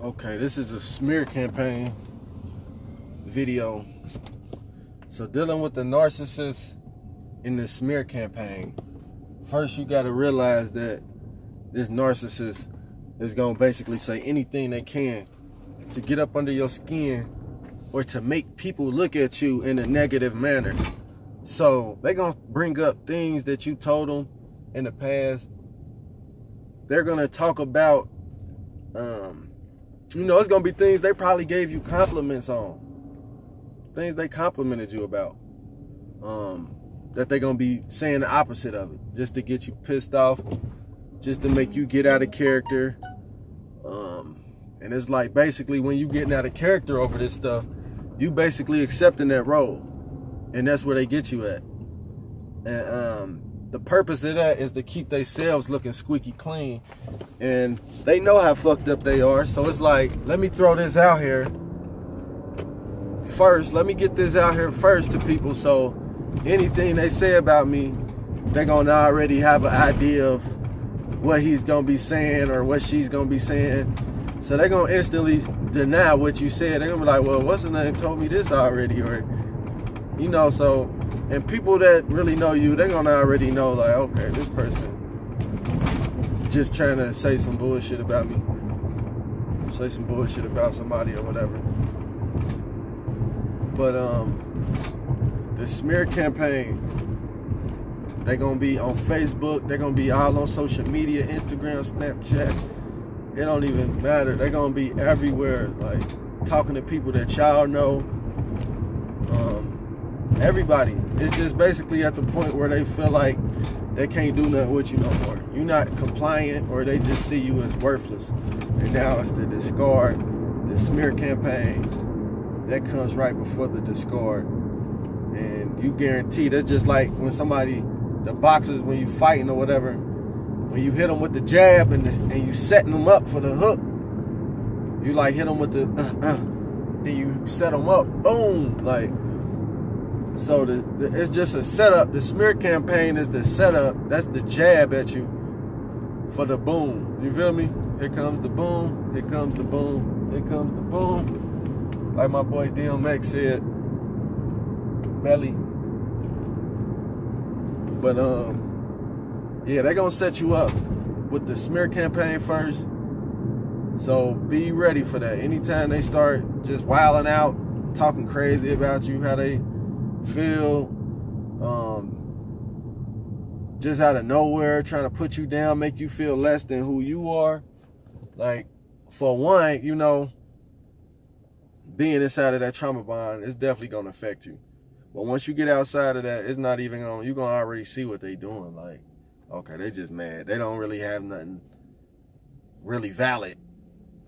Okay, this is a smear campaign video. So dealing with the narcissist in the smear campaign, first you got to realize that this narcissist is going to basically say anything they can to get up under your skin or to make people look at you in a negative manner. So they're going to bring up things that you told them in the past. They're going to talk about, it's going to be things they probably gave you compliments on. Things they complimented you about. That they're going to be saying the opposite of it. Just to get you pissed off. Just to make you get out of character. And it's like basically when you getting out of character over this stuff, you basically accepting that role. And that's where they get you at. And the purpose of that is to keep themselves looking squeaky clean. And they know how fucked up they are. So it's like, let me throw this out here first. Let me get this out here first to people. So anything they say about me, they're going to already have an idea of what he's going to be saying or what she's going to be saying. So they're going to instantly deny what you said. They're going to be like, well, what's the name told me this already? Or, so... And people that really know you, they're gonna already know, like, okay, this person just trying to say some bullshit about me. Say some bullshit about somebody or whatever. But the smear campaign, they're gonna be on Facebook, they're gonna be all on social media, Instagram, Snapchat. It don't even matter. They're gonna be everywhere, like talking to people that y'all know. Everybody. It's just basically at the point where they feel like they can't do nothing with you no more. You're not compliant, or they just see you as worthless. And now it's the discard, the smear campaign that comes right before the discard. And you guarantee that's just like when somebody, the boxers, when you fighting or whatever, when you hit them with the jab and you setting them up for the hook, you like hit them with the then you set them up, boom, like. So it's just a setup. The smear campaign is the setup. That's the jab at you for the boom. You feel me? Here comes the boom. Here comes the boom. Here comes the boom. Like my boy DMX said, belly. But yeah, they're gonna set you up with the smear campaign first. So be ready for that. Anytime they start just wilding out, talking crazy about you, how they feel, just out of nowhere, trying to put you down, make you feel less than who you are. Like, for one, being inside of that trauma bond, it's definitely going to affect you. But once you get outside of that, it's not even going, you're going to already see what they doing. Like, okay, they just mad. They don't really have nothing really valid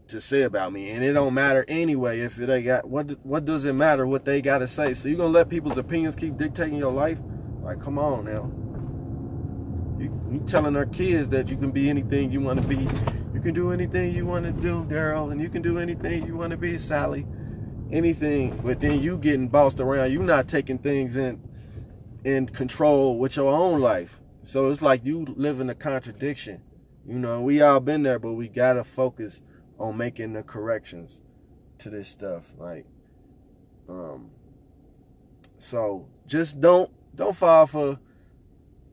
to say about me, and it don't matter anyway if they got what does it matter what they got to say? So you're gonna let people's opinions keep dictating your life? Like, come on now. You telling our kids that you can be anything you want to be, you can do anything you want to do, Daryl, and you can do anything you want to be, Sally, anything. But then you getting bossed around, you not taking things in control with your own life. So it's like you live in a contradiction. We all been there, but we gotta focus on making the corrections to this stuff. Like, so just don't fall for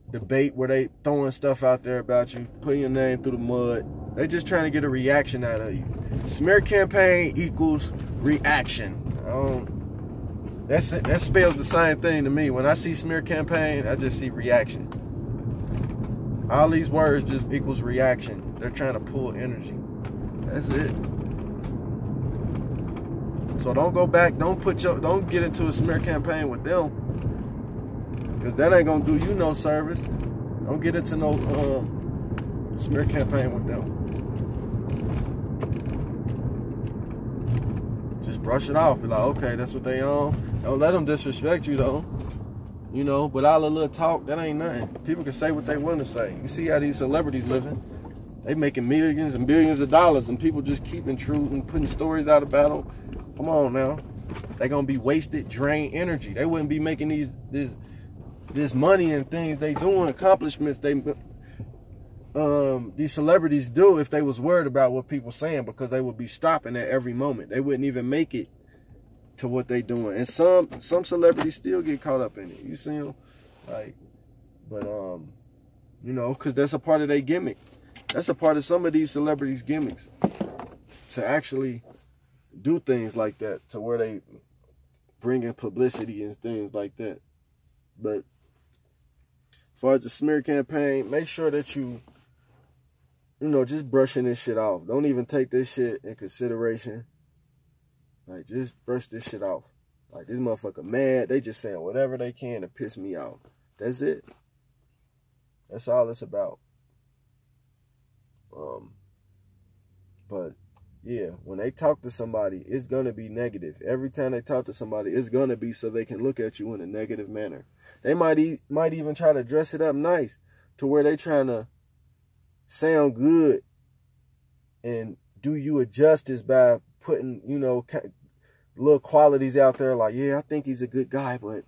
debate where they throwing stuff out there about you, putting your name through the mud. They just trying to get a reaction out of you. Smear campaign equals reaction. That spells the same thing to me. When I see smear campaign, I just see reaction. All these words just equals reaction. They're trying to pull energy. That's it. So don't go back. Don't get into a smear campaign with them, because that ain't gonna do you no service. Don't get into no smear campaign with them. Just brush it off. Be like, okay, that's what they on. Don't let them disrespect you though. But all the little talk, that ain't nothing. People can say what they want to say. You see how these celebrities living? They making millions and billions of dollars, and people just keeping true and putting stories out about them. Come on now. They gonna be wasted, drained energy. They wouldn't be making this money and things they doing, accomplishments. these celebrities do if they was worried about what people saying, because they would be stopping at every moment. They wouldn't even make it to what they doing. And some celebrities still get caught up in it. You see them? Like, but you know, because that's a part of their gimmick. That's a part of some of these celebrities' gimmicks, to actually do things like that, to where they bring in publicity and things like that. But as far as the smear campaign, make sure that you know, just brushing this shit off. Don't even take this shit in consideration. Like, just brush this shit off. Like, this motherfucker mad. They just saying whatever they can to piss me off. That's it. That's all it's about. But yeah, when they talk to somebody, it's gonna be negative. Every time they talk to somebody, it's gonna be so they can look at you in a negative manner. They might even try to dress it up nice, to where they trying to sound good and do you a justice by putting, you know, little qualities out there, like, yeah, I think he's a good guy, but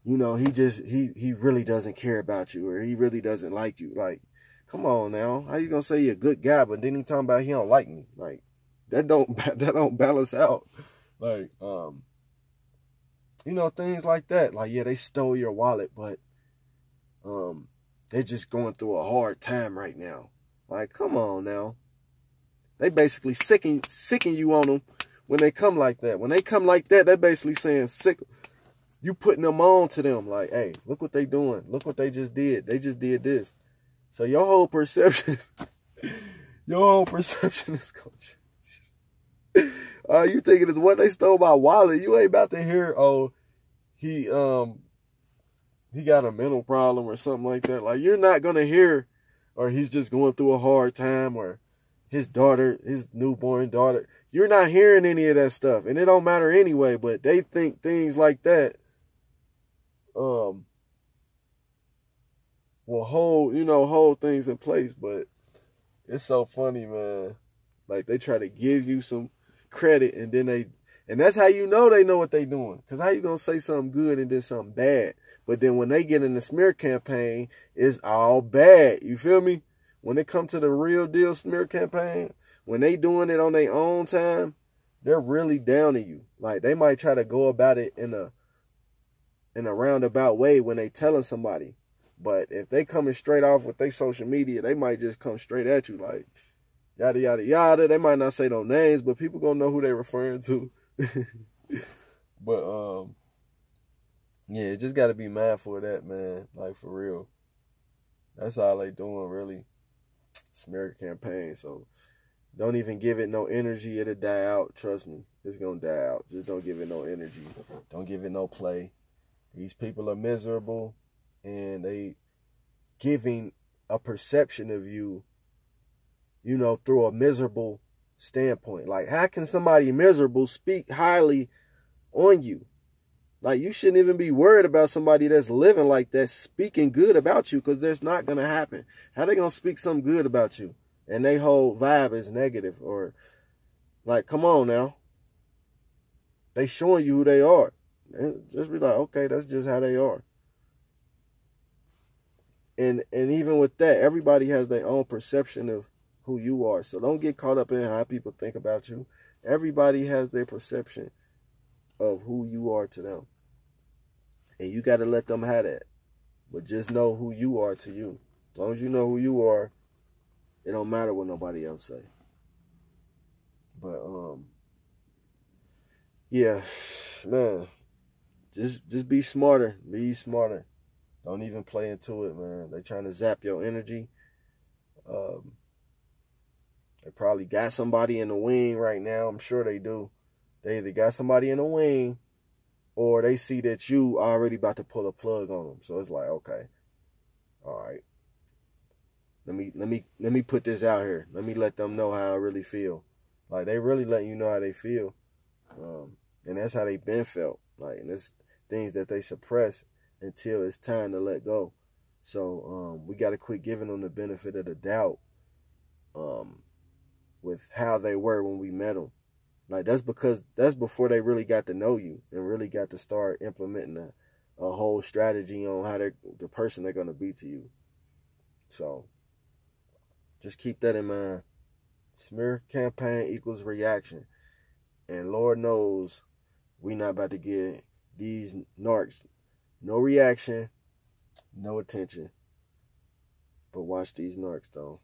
you know, he really doesn't care about you, or he really doesn't like you. Like, come on now, how you gonna say you're a good guy, but then he talking about he don't like me? Like, that don't balance out. Like, you know, things like that. Like, yeah, they stole your wallet, but they're just going through a hard time right now. Like, come on now. They basically sicken you on them when they come like that. When they come like that, they're basically saying you putting them on to them. Like, hey, look what they doing. Look what they just did. They just did this. So your whole perception is coach. You thinking it's what they stole my wallet. You ain't about to hear, oh, he got a mental problem or something like that. Like, you're not gonna hear, or he's just going through a hard time, or his newborn daughter. You're not hearing any of that stuff, and it don't matter anyway. But they think things like that will hold things in place. But it's so funny, man. Like, they try to give you some credit, and that's how you know they know what they doing. Because how you gonna say something good and then something bad? But then when they get in the smear campaign, it's all bad. You feel me? When it comes to the real deal smear campaign, when they doing it on their own time, they're really down to you. Like, they might try to go about it in a roundabout way when they telling somebody. But if they coming straight off with their social media, they might just come straight at you like, yada, yada, yada. They might not say no names, but people gonna know who they referring to. But, yeah, just got to be mindful of that, man. Like, for real. That's all they doing, really. Smear campaign. So, don't even give it no energy. It'll die out. Trust me. It's going to die out. Just don't give it no energy. Don't give it no play. These people are miserable, and they giving a perception of you, you know, through a miserable standpoint. Like, how can somebody miserable speak highly on you? Like, you shouldn't even be worried about somebody that's living like that speaking good about you, because that's not going to happen. How they going to speak something good about you and they whole vibe is negative? Or, like, come on now. They showing you who they are. And just be like, okay, that's just how they are. And even with that, everybody has their own perception of who you are. So don't get caught up in how people think about you. Everybody has their perception of who you are to them. And you got to let them have that. But just know who you are to you. As long as you know who you are, it don't matter what nobody else say. But, yeah, man, just be smarter. Be smarter. Don't even play into it, man. They trying to zap your energy. They probably got somebody in the wing right now. I'm sure they do. They either got somebody in the wing, or they see that you already about to pull a plug on them. So it's like, okay, all right. Let me put this out here. Let me let them know how I really feel. Like, they really letting you know how they feel. And that's how they been felt. Like, and it's things that they suppress until it's time to let go. So we got to quit giving them the benefit of the doubt with how they were when we met them. Like, that's before they really got to know you and really got to start implementing a whole strategy on how the person they're going to be to you. So Just keep that in mind. Smear campaign equals reaction. And Lord knows we not about to get these narcs no reaction, no attention. But watch these narcs though.